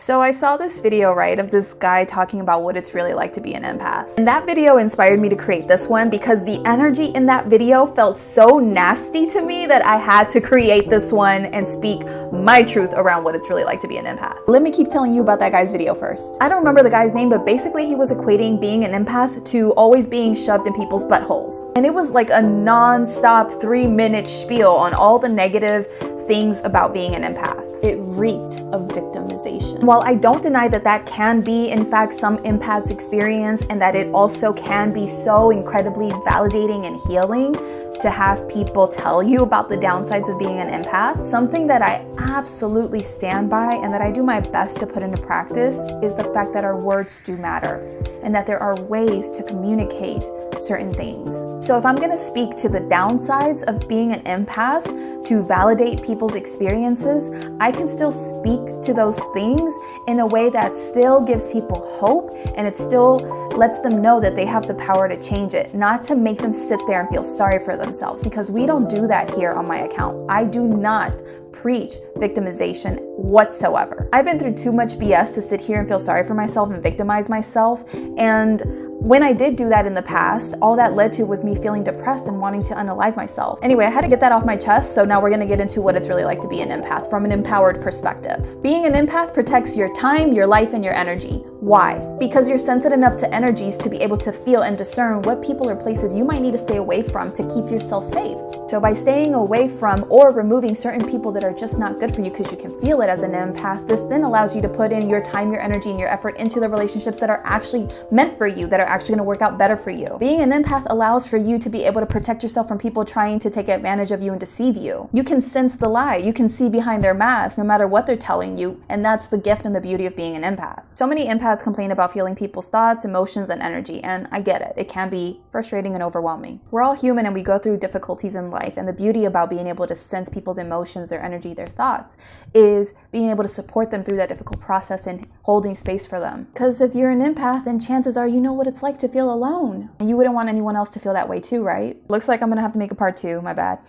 So I saw this video, right, of this guy talking about what it's really like to be an empath. And that video inspired me to create this one because the energy in that video felt so nasty to me that I had to create this one and speak my truth around what it's really like to be an empath. Let me keep telling you about that guy's video first. I don't remember the guy's name, but basically he was equating being an empath to always being shoved in people's buttholes. And it was like a non-stop 3-minute spiel on all the negative things about being an empath. It reeked of victimization. While I don't deny that that can be, in fact, some empaths' experience, and that it also can be so incredibly validating and healing to have people tell you about the downsides of being an empath, something that I absolutely stand by and that I do my best to put into practice is the fact that our words do matter and that there are ways to communicate certain things. So if I'm going to speak to the downsides of being an empath to validate people's experiences, I can still speak to those things in a way that still gives people hope, and it still lets them know that they have the power to change it, not to make them sit there and feel sorry for themselves, because we don't do that here on my account. I do not preach victimization whatsoever. I've been through too much BS to sit here and feel sorry for myself and victimize myself, and when I did do that in the past, all that led to was me feeling depressed and wanting to unalive myself. Anyway, I had to get that off my chest, so now we're gonna get into what it's really like to be an empath from an empowered perspective. Being an empath protects your time, your life, and your energy. Why? Because you're sensitive enough to energies to be able to feel and discern what people or places you might need to stay away from to keep yourself safe. So by staying away from or removing certain people that are just not good for you because you can feel it as an empath, this then allows you to put in your time, your energy, and your effort into the relationships that are actually meant for you, that are actually going to work out better for you. Being an empath allows for you to be able to protect yourself from people trying to take advantage of you and deceive you. You can sense the lie. You can see behind their mask no matter what they're telling you, and that's the gift and the beauty of being an empath. So many empaths complain about feeling people's thoughts, emotions, and energy, and I get it. It can be frustrating and overwhelming. We're all human and we go through difficulties in life, and the beauty about being able to sense people's emotions, their energy, their thoughts is being able to support them through that difficult process and holding space for them. Because if you're an empath, then chances are you know what it's like to feel alone. And you wouldn't want anyone else to feel that way too, right? Looks like I'm gonna have to make a part 2, my bad.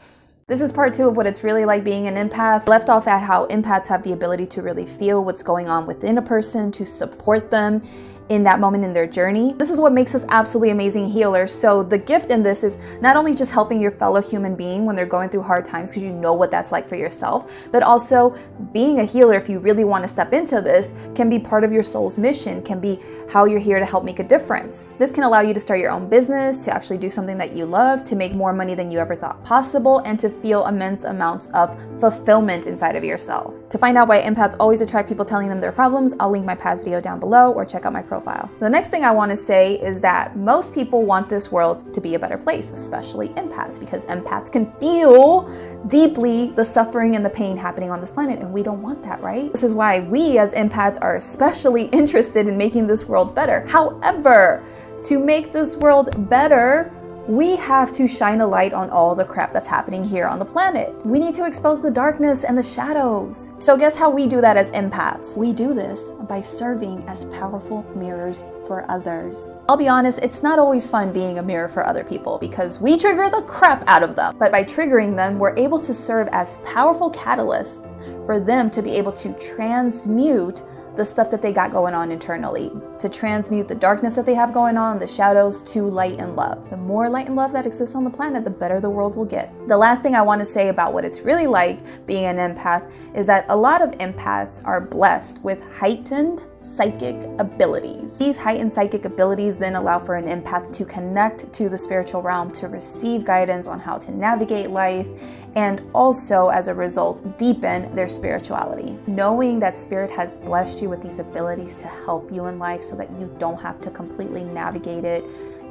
This is part 2 of what it's really like being an empath. Left off at how empaths have the ability to really feel what's going on within a person, to support them in that moment in their journey. This is what makes us absolutely amazing healers. So the gift in this is not only just helping your fellow human being when they're going through hard times, because you know what that's like for yourself, but also being a healer, if you really want to step into this, can be part of your soul's mission, can be how you're here to help make a difference. This can allow you to start your own business, to actually do something that you love, to make more money than you ever thought possible, and to feel immense amounts of fulfillment inside of yourself. To find out why empaths always attract people telling them their problems, I'll link my past video down below or check out my profile. The next thing I want to say is that most people want this world to be a better place, especially empaths, because empaths can feel deeply the suffering and the pain happening on this planet, and we don't want that, right? This is why we as empaths are especially interested in making this world better. However, to make this world better, we have to shine a light on all the crap that's happening here on the planet. We need to expose the darkness and the shadows. So guess how we do that as empaths? We do this by serving as powerful mirrors for others. I'll be honest, it's not always fun being a mirror for other people because we trigger the crap out of them. But by triggering them, we're able to serve as powerful catalysts for them to be able to transmute the stuff that they got going on internally, to transmute the darkness that they have going on, the shadows, to light and love. The more light and love that exists on the planet, the better the world will get. The last thing I want to say about what it's really like being an empath is that a lot of empaths are blessed with heightened psychic abilities. These heightened psychic abilities then allow for an empath to connect to the spiritual realm, to receive guidance on how to navigate life, and also as a result deepen their spirituality. Knowing that spirit has blessed you with these abilities to help you in life so that you don't have to completely navigate it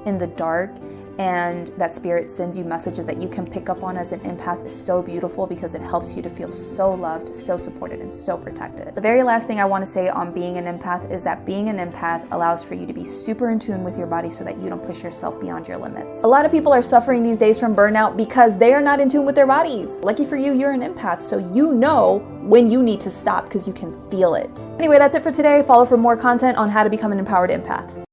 in the dark, and that spirit sends you messages that you can pick up on as an empath is so beautiful because it helps you to feel so loved, so supported, and so protected. The very last thing I want to say on being an empath is that being an empath allows for you to be super in tune with your body so that you don't push yourself beyond your limits. A lot of people are suffering these days from burnout because they are not in tune with their bodies. Lucky for you, you're an empath, so you know when you need to stop because you can feel it. Anyway, that's it for today. Follow for more content on how to become an empowered empath.